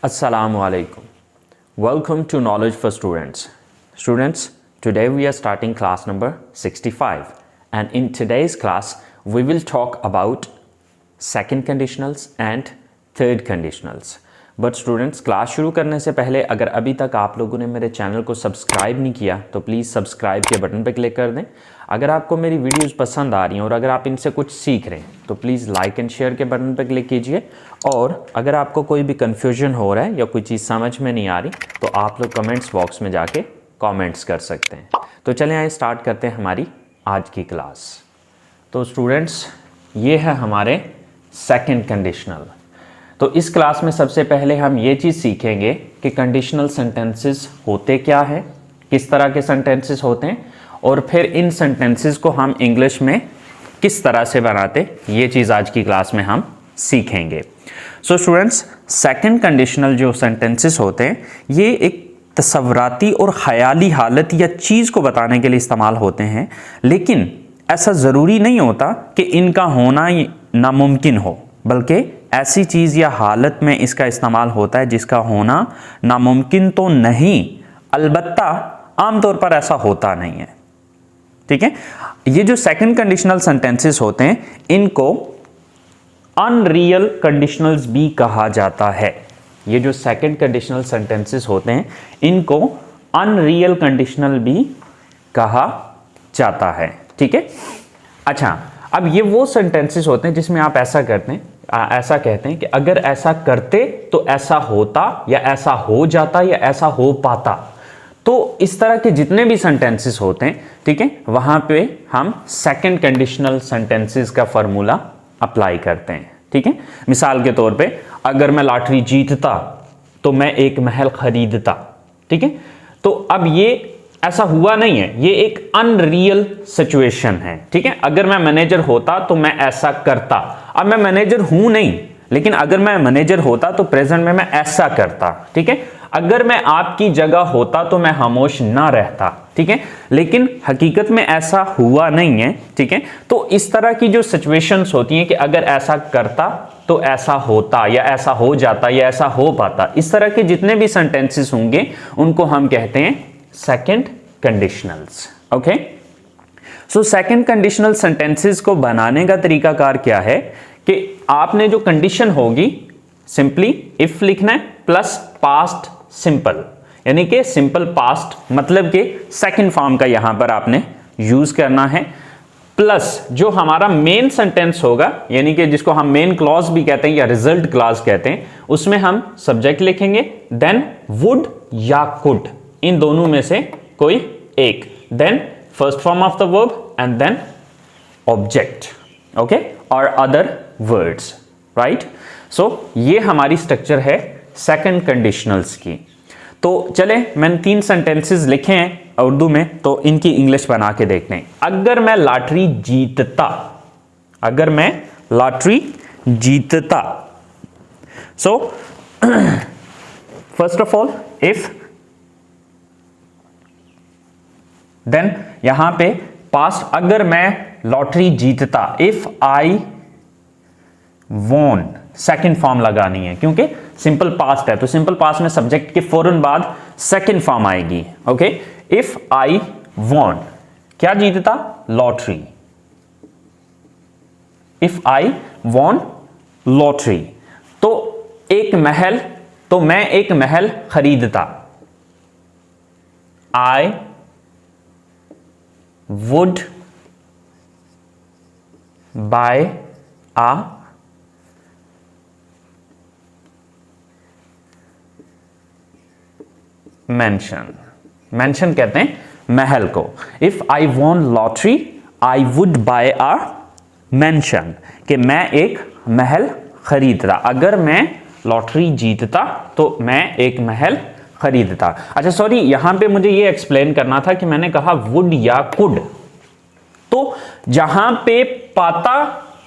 Assalamu alaikum. Welcome to Knowledge for Students. Students, today we are starting class number 65, and in today's class we will talk about second conditionals and third conditionals. But students, class शुरू करने से पहले अगर अभी तक आप लोगों ने मेरे चैनल को सब्सक्राइब नहीं किया तो प्लीज़ सब्सक्राइब के बटन पर क्लिक कर दें। अगर आपको मेरी वीडियोस पसंद आ रही हैं और अगर आप इनसे कुछ सीख रहे हैं तो प्लीज़ लाइक एंड शेयर के बटन पर क्लिक कीजिए। और अगर आपको कोई भी कन्फ्यूजन हो रहा है या कोई चीज़ समझ में नहीं आ रही तो आप लोग कमेंट्स बॉक्स में जाके कॉमेंट्स कर सकते हैं। तो चलें आइए स्टार्ट करते हैं हमारी आज की क्लास। तो स्टूडेंट्स, ये है हमारे सेकेंड कंडीशनल। तो इस क्लास में सबसे पहले हम ये चीज़ सीखेंगे कि कंडीशनल सेंटेंसेस होते क्या है, किस तरह के सेंटेंसेस होते हैं, और फिर इन सेंटेंसेस को हम इंग्लिश में किस तरह से बनाते, ये चीज़ आज की क्लास में हम सीखेंगे। सो स्टूडेंट्स, सेकंड कंडीशनल जो सेंटेंसेस होते हैं ये एक तस्वराती और ख़याली हालत या चीज़ को बताने के लिए इस्तेमाल होते हैं, लेकिन ऐसा ज़रूरी नहीं होता कि इनका होना नामुमकिन हो, बल्कि ऐसी चीज़ या हालत में इसका इस्तेमाल होता है जिसका होना नामुमकिन तो नहीं, अलबत्ता आमतौर पर ऐसा होता नहीं है। ठीक है, ये जो सेकंड कंडीशनल सेंटेंसेस होते हैं इनको अनरियल कंडीशनल्स भी कहा जाता है। ये जो सेकंड कंडीशनल सेंटेंसेस होते हैं इनको अनरियल कंडीशनल भी कहा जाता है। ठीक है, अच्छा, अब ये वो सेंटेंसेस होते हैं जिसमें आप ऐसा करते हैं, ऐसा कहते हैं कि अगर ऐसा करते तो ऐसा होता, या ऐसा हो जाता, या ऐसा हो पाता। तो इस तरह के जितने भी सेंटेंसेस होते हैं, ठीक है, वहां पे हम सेकंड कंडीशनल सेंटेंसेस का फॉर्मूला अप्लाई करते हैं। ठीक है, मिसाल के तौर पे अगर मैं लॉटरी जीतता तो मैं एक महल खरीदता। ठीक है, तो अब ये ऐसा हुआ नहीं है, ये एक अनरियल सिचुएशन है। ठीक है, अगर मैं मैनेजर होता तो मैं ऐसा करता। अब मैं मैनेजर हूं नहीं, लेकिन अगर मैं मैनेजर होता तो प्रेजेंट में मैं ऐसा करता। ठीक है, अगर मैं आपकी जगह होता तो मैं खामोश ना रहता। ठीक है, लेकिन हकीकत में ऐसा हुआ नहीं है। ठीक है, तो इस तरह की जो सिचुएशंस होती हैं कि अगर ऐसा करता तो ऐसा होता, या ऐसा हो जाता, या ऐसा हो पाता, इस तरह के जितने भी सेंटेंसेस होंगे उनको हम कहते हैं second conditionals. Okay, so second conditional sentences को बनाने का तरीकाकार क्या है कि आपने जो कंडीशन होगी सिंपली इफ लिखना है प्लस पास्ट सिंपल, यानी कि सिंपल पास्ट मतलब कि सेकंड फॉर्म का यहां पर आपने यूज करना है, प्लस जो हमारा मेन सेंटेंस होगा, यानी कि जिसको हम मेन क्लॉज भी कहते हैं या रिजल्ट क्लॉज कहते हैं, उसमें हम सब्जेक्ट लिखेंगे, देन वुड या कुड, इन दोनों में से कोई एक, then first form of the verb and then object, okay, और अदर वर्ड्स, राइट। सो ये हमारी स्ट्रक्चर है सेकंड कंडीशनल्स की। तो चले, मैंने 3 सेंटेंसेस लिखे हैं उर्दू में, तो इनकी इंग्लिश बना के देखते हैं। अगर मैं लॉटरी जीतता, अगर मैं लॉटरी जीतता, so first of all if, then यहां पे पास्ट, अगर मैं लॉटरी जीतता, if I won, second form लगानी है क्योंकि सिंपल पास्ट है, तो सिंपल पास्ट में सब्जेक्ट के फौरन बाद सेकंड फॉर्म आएगी। ओके, इफ आई वॉन, क्या जीतता, lottery, if I won lottery, तो एक महल, तो मैं एक महल खरीदता, आई would buy a mansion, mansion कहते हैं महल को। if I won lottery I would buy a mansion, कि मैं एक महल खरीदता, अगर मैं लॉटरी जीतता तो मैं एक महल खरीदता। अच्छा सॉरी, यहां पे मुझे ये एक्सप्लेन करना था कि मैंने कहा वुड या कुड, तो जहां पे पाता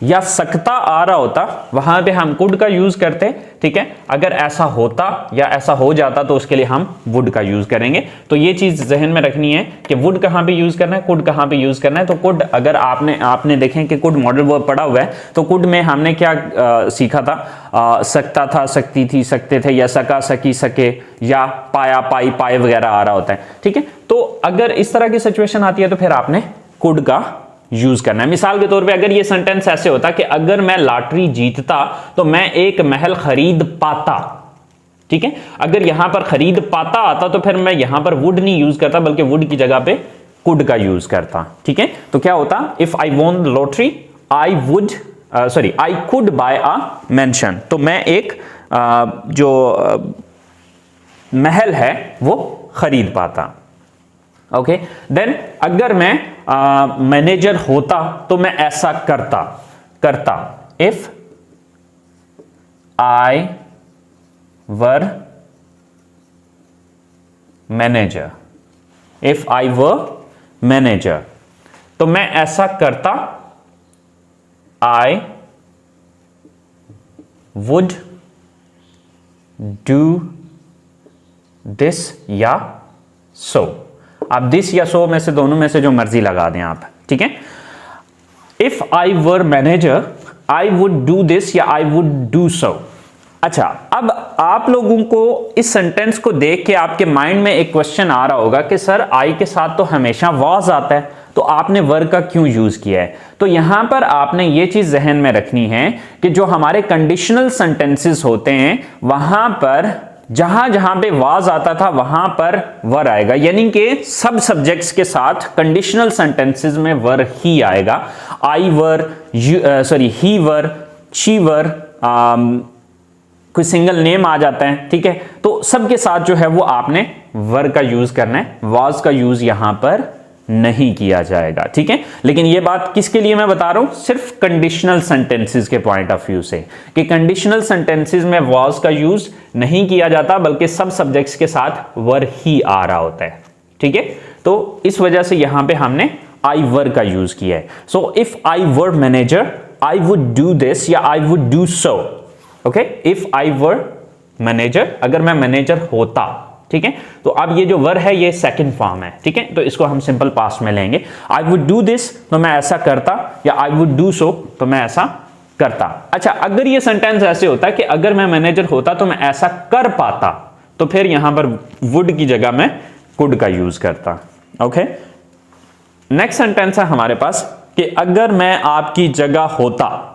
या सकता आ रहा होता, वहां पे हम कुड का यूज करते, ठीक है। अगर ऐसा होता या ऐसा हो जाता तो उसके लिए हम वुड का यूज करेंगे। तो ये चीज जहन में रखनी है कि वुड कहां पे यूज करना है, कुड कहां पे यूज करना है। तो कुड, अगर आपने देखें कि कुड मॉडल वर्ब पढ़ा हुआ है, तो कुड में हमने क्या सीखा था, सकता था, सकती थी, सकते थे, या सका, सकी, सके, या पाया, पाई, पाए वगैरह आ रहा होता है, ठीक है। तो अगर इस तरह की सिचुएशन आती है तो फिर आपने कुड का यूज करना है। मिसाल के तौर पे अगर ये सेंटेंस ऐसे होता कि अगर मैं लॉटरी जीतता तो मैं एक महल खरीद पाता, ठीक है। अगर यहां पर खरीद पाता आता तो फिर मैं यहां पर वुड नहीं यूज करता, बल्कि वुड की जगह पे कुड का यूज करता, ठीक है। तो क्या होता, if I won lottery I would, sorry, I could buy a mansion. तो मैं एक जो महल है वो खरीद पाता। ओके, देन अगर मैं मैनेजर होता तो मैं ऐसा करता if I were manager, if I were manager, तो मैं ऐसा करता, आई वुड डू दिस या सो। आप दिस या सो में से, दोनों में से जो मर्जी लगा दें आप, ठीक है। If I were manager I would do this या आई वुड डू सो। अच्छा, अब आप लोगों को इस सेंटेंस को देख के आपके माइंड में एक क्वेश्चन आ रहा होगा कि सर आई के साथ तो हमेशा वाज आता है, तो आपने वर का क्यों यूज किया है। तो यहां पर आपने ये चीज जहन में रखनी है कि जो हमारे कंडीशनल सेंटेंसेस होते हैं वहां पर जहां जहां पे वाज आता था वहां पर वर आएगा, यानी कि सब सब्जेक्ट्स के साथ कंडीशनल सेंटेंसेस में वर ही आएगा। आई वर, सॉरी, ही वर, शी वर, कोई सिंगल नेम आ जाता है, ठीक है। तो सबके साथ जो है वो आपने वर का यूज करना है, वाज का यूज यहां पर नहीं किया जाएगा, ठीक है। लेकिन ये बात किसके लिए मैं बता रहा हूं, सिर्फ कंडीशनल सेंटेंसेस के पॉइंट ऑफ व्यू से, कि कंडीशनल सेंटेंसेस में वाज का यूज नहीं किया जाता, बल्कि सब सब्जेक्ट्स के साथ वर ही आ रहा होता है, ठीक है। तो इस वजह से यहां पे हमने आई वर का यूज किया है। So if I were manager I would do this या I would do so. Okay, if I were manager, अगर मैं मैनेजर होता, ठीक है। तो अब ये जो वर है ये सेकंड फॉर्म है, ठीक है। तो इसको हम सिंपल पास्ट में लेंगे। आई वुड डू दिस तो मैं ऐसा करता, या आई वुड डू सो तो मैं ऐसा करता। अच्छा, अगर ये सेंटेंस ऐसे होता कि अगर मैं मैनेजर होता तो मैं ऐसा कर पाता, तो फिर यहां पर वुड की जगह मैं कुड का यूज करता। ओके, नेक्स्ट सेंटेंस है हमारे पास कि अगर मैं आपकी जगह होता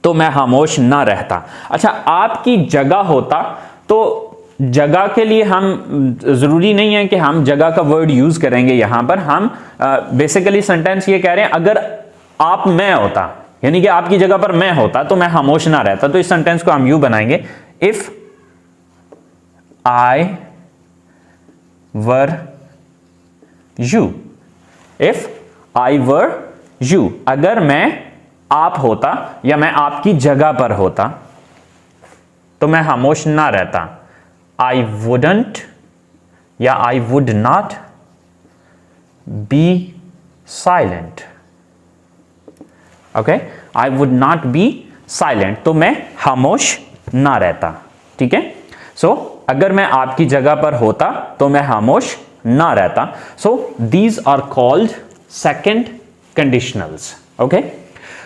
तो मैं खामोश ना रहता। अच्छा, आपकी जगह होता, तो जगह के लिए हम जरूरी नहीं है कि हम जगह का वर्ड यूज करेंगे। यहां पर हम बेसिकली सेंटेंस ये कह रहे हैं अगर आप मैं होता, यानी कि आपकी जगह पर मैं होता तो मैं खामोश ना रहता। तो इस सेंटेंस को हम यूं बनाएंगे, if I were you, if I were you, अगर मैं आप होता या मैं आपकी जगह पर होता तो मैं खामोश ना रहता। I wouldn't या I would not be silent. Okay? I would not be silent. तो मैं खामोश ना रहता, ठीक है। So अगर मैं आपकी जगह पर होता तो मैं खामोश ना रहता। So these are called second conditionals. Okay?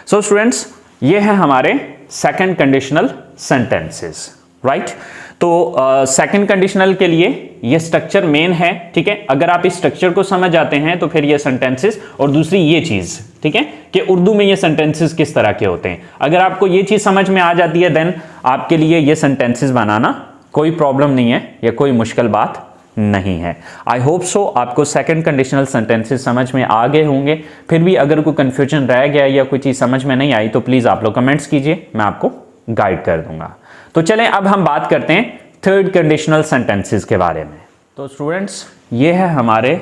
So students, ये है हमारे second conditional sentences, right? तो सेकंड कंडीशनल के लिए ये स्ट्रक्चर मेन है, ठीक है। अगर आप इस स्ट्रक्चर को समझ जाते हैं तो फिर ये सेंटेंसेस, और दूसरी ये चीज, ठीक है, कि उर्दू में ये सेंटेंसेस किस तरह के होते हैं, अगर आपको ये चीज समझ में आ जाती है देन आपके लिए ये सेंटेंसेस बनाना कोई प्रॉब्लम नहीं है, या कोई मुश्किल बात नहीं है। आई होप सो आपको सेकंड कंडीशनल सेंटेंसेस समझ में आ गए होंगे। फिर भी अगर कोई कंफ्यूजन रह गया या कोई चीज समझ में नहीं आई तो प्लीज आप लोग कमेंट्स कीजिए, मैं आपको गाइड कर दूंगा। तो चलें अब हम बात करते हैं थर्ड कंडीशनल सेंटेंसेस के बारे में। तो स्टूडेंट्स, ये है हमारे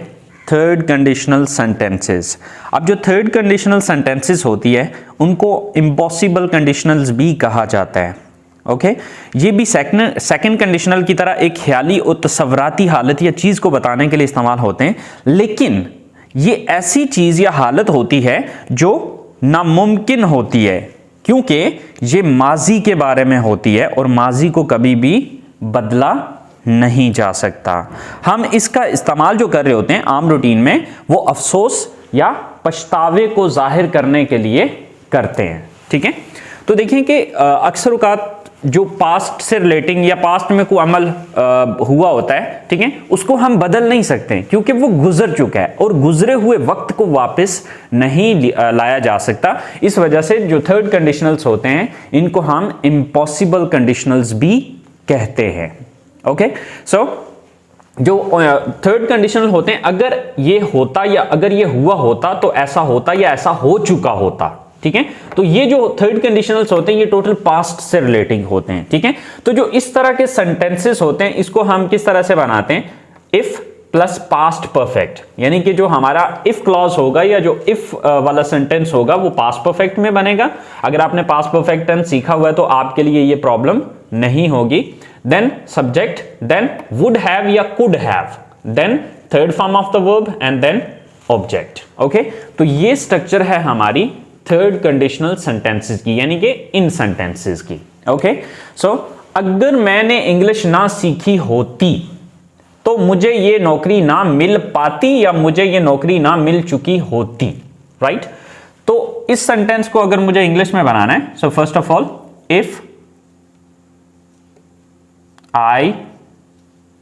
थर्ड कंडीशनल सेंटेंसेस। अब जो थर्ड कंडीशनल सेंटेंसेस होती है उनको इम्पॉसिबल कंडीशनल्स भी कहा जाता है। ओके, ये भी सेकंड कंडीशनल की तरह एक ख्याली और तस्वराती हालत या चीज को बताने के लिए इस्तेमाल होते हैं, लेकिन ये ऐसी चीज या हालत होती है जो नामुमकिन होती है, क्योंकि ये माजी के बारे में होती है और माजी को कभी भी बदला नहीं जा सकता। हम इसका इस्तेमाल जो कर रहे होते हैं आम रूटीन में, वो अफसोस या पछतावे को जाहिर करने के लिए करते हैं। ठीक है, तो देखिए कि अक्सर औकात जो पास्ट से रिलेटिंग या पास्ट में कोई अमल हुआ होता है, ठीक है, उसको हम बदल नहीं सकते क्योंकि वो गुजर चुका है और गुजरे हुए वक्त को वापस नहीं लाया जा सकता। इस वजह से जो थर्ड कंडीशनल्स होते हैं इनको हम इम्पॉसिबल कंडीशनल्स भी कहते हैं। ओके, सो जो थर्ड कंडीशनल होते हैं, अगर ये होता या अगर ये हुआ होता तो ऐसा होता या ऐसा हो चुका होता। ठीक है, तो ये जो थर्ड कंडीशनल्स होते हैं ये टोटल पास्ट से रिलेटिंग होते हैं। ठीक है, तो जो इस तरह के सेंटेंसेस होते हैं इसको हम किस तरह से बनाते हैं, इफ प्लस पास्ट परफेक्ट, यानी कि जो हमारा इफ क्लॉज होगा या जो इफ वाला सेंटेंस होगा वो पास्ट परफेक्ट में बनेगा। अगर आपने पास्ट परफेक्ट टेंस सीखा हुआ है तो आपके लिए ये प्रॉब्लम नहीं होगी। Then subject, then would have या could have, then third form of the verb and then object. Okay, तो ये स्ट्रक्चर है हमारी थर्ड कंडीशनल सेंटेंसेस की, यानी कि इन सेंटेंसेस की। ओके, सो अगर मैंने इंग्लिश ना सीखी होती तो मुझे ये नौकरी ना मिल पाती या मुझे ये नौकरी ना मिल चुकी होती। राइट, तो इस सेंटेंस को अगर मुझे इंग्लिश में बनाना है, सो first of all, if I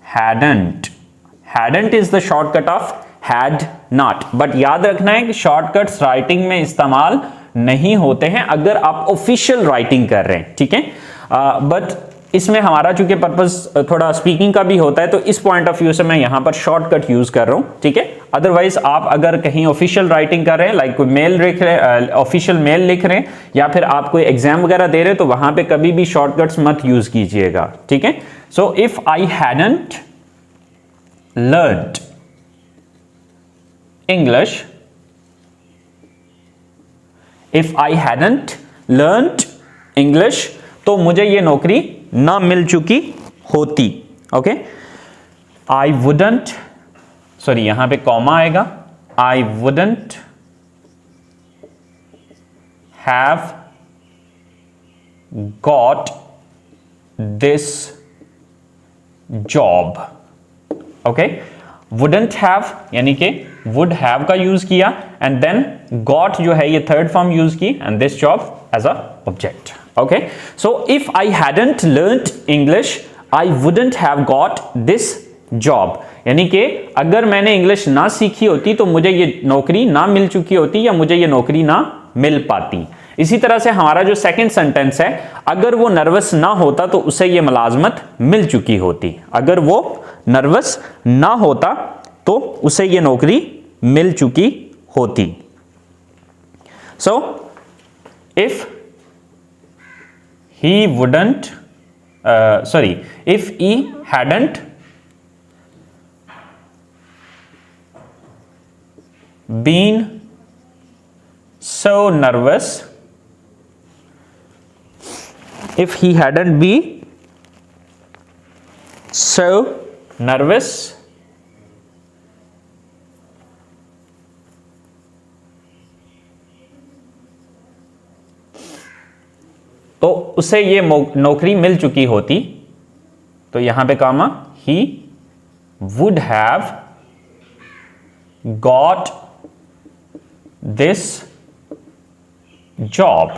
hadn't is the shortcut of had not, but याद रखना है कि शॉर्टकट्स राइटिंग में इस्तेमाल नहीं होते हैं अगर आप ऑफिशियल राइटिंग कर रहे हैं। ठीक है, बट इसमें हमारा चूंकि पर्पस थोड़ा स्पीकिंग का भी होता है तो इस पॉइंट ऑफ व्यू से मैं यहां पर शॉर्टकट यूज कर रहा हूं। ठीक है, अदरवाइज आप अगर कहीं ऑफिशियल राइटिंग कर रहे हैं, लाइक कोई मेल लिख रहे हैं, ऑफिशियल मेल लिख रहे हैं, या फिर आप कोई एग्जाम वगैरह दे रहे हैं, तो वहां पे कभी भी शॉर्टकट्स मत यूज कीजिएगा। ठीक है, so if I hadn't learned English, if I hadn't learned English, तो मुझे ये नौकरी ना मिल चुकी होती। ओके, I wouldn't, सॉरी यहां पे कॉमा आएगा, I wouldn't have got this job। Okay, wouldn't have यानी कि वुड हैव का यूज किया एंड देन गॉट जो है ये थर्ड फॉर्म यूज की and this job as a object. Okay, so if I hadn't learned English I wouldn't have got this job, यानी कि अगर मैंने इंग्लिश ना सीखी होती तो मुझे ये नौकरी ना मिल चुकी होती या मुझे ये नौकरी ना मिल पाती। इसी तरह से हमारा जो सेकंड सेंटेंस है, अगर वो नर्वस ना होता तो उसे ये मुलाजमत मिल चुकी होती। अगर वो नर्वस ना होता तो उसे ये नौकरी मिल चुकी होती। So if he wouldn't, sorry, if he hadn't been so nervous, if he hadn't been so nervous, तो उसे ये नौकरी मिल चुकी होती। तो यहां पे कामा, he would have got this job,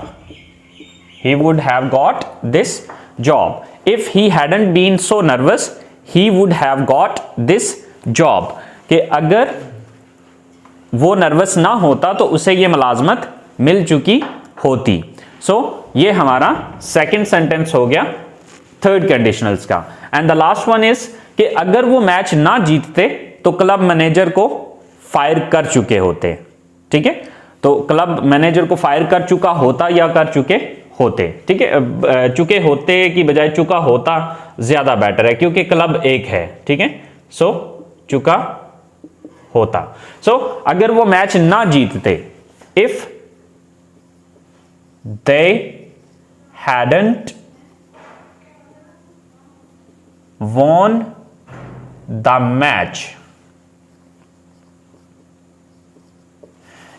he would have got this job, if he hadn't been so nervous he would have got this job, कि अगर वो नर्वस ना होता तो उसे ये मुलाजमत मिल चुकी होती। सो ये हमारा सेकंड सेंटेंस हो गया थर्ड कंडीशनल्स का। And the last one is कि अगर वो मैच ना जीतते तो क्लब मैनेजर को फायर कर चुके होते। ठीक है, तो क्लब मैनेजर को फायर कर चुका होता या कर चुके होते। ठीक है, चुके होते की बजाय चुका होता ज्यादा बेटर है क्योंकि क्लब एक है। ठीक है, सो चुका होता। सो अगर वो मैच ना जीतते, if they hadn't won the match,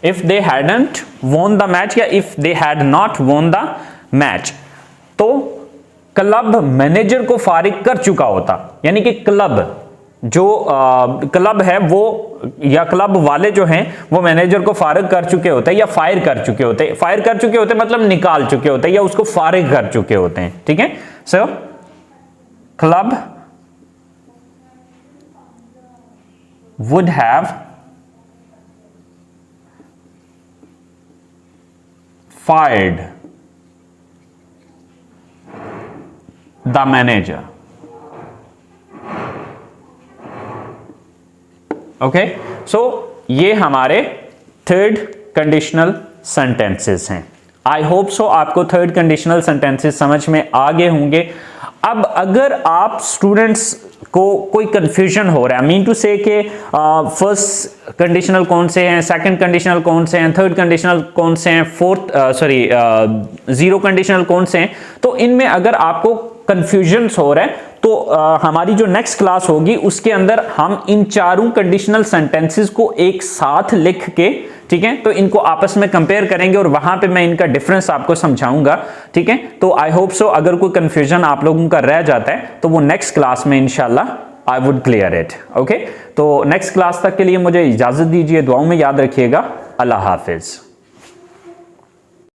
if they hadn't won the match या if they had not won the match, तो क्लब मैनेजर को फारिग कर चुका होता, यानी कि क्लब जो क्लब है वो या क्लब वाले जो हैं वो मैनेजर को फारिग कर चुके होते हैं या फायर कर चुके होते हैं। फायर कर चुके होते हैं मतलब निकाल चुके होते हैं या उसको फारिग कर चुके होते हैं, ठीक है। So club would have fired the manager. Okay, so ये हमारे थर्ड कंडीशनल सेंटेंसेस हैं। आई होप सो आपको थर्ड कंडीशनल सेंटेंसेस समझ में आ गए होंगे। अब अगर आप स्टूडेंट्स को कोई कंफ्यूजन हो रहा है, मीन टू से कि फर्स्ट कंडीशनल कौन से हैं, सेकंड कंडीशनल कौन से हैं, थर्ड कंडीशनल कौन से हैं, फोर्थ जीरो कंडीशनल कौन से हैं, तो इनमें अगर आपको कंफ्यूजन हो रहा है तो हमारी जो नेक्स्ट क्लास होगी उसके अंदर हम इन चारों कंडीशनल सेंटेंसेस को एक साथ लिख के, ठीक है, तो इनको आपस में कंपेयर करेंगे और वहां पे मैं इनका डिफरेंस आपको समझाऊंगा, ठीक है। तो आई होप सो अगर कोई कंफ्यूजन आप लोगों का रह जाता है तो वो नेक्स्ट क्लास में इंशाल्लाह I would clear it. Okay, तो नेक्स्ट क्लास तक के लिए मुझे इजाजत दीजिए, दुआओं में याद रखिएगा। अल्लाह हाफिज।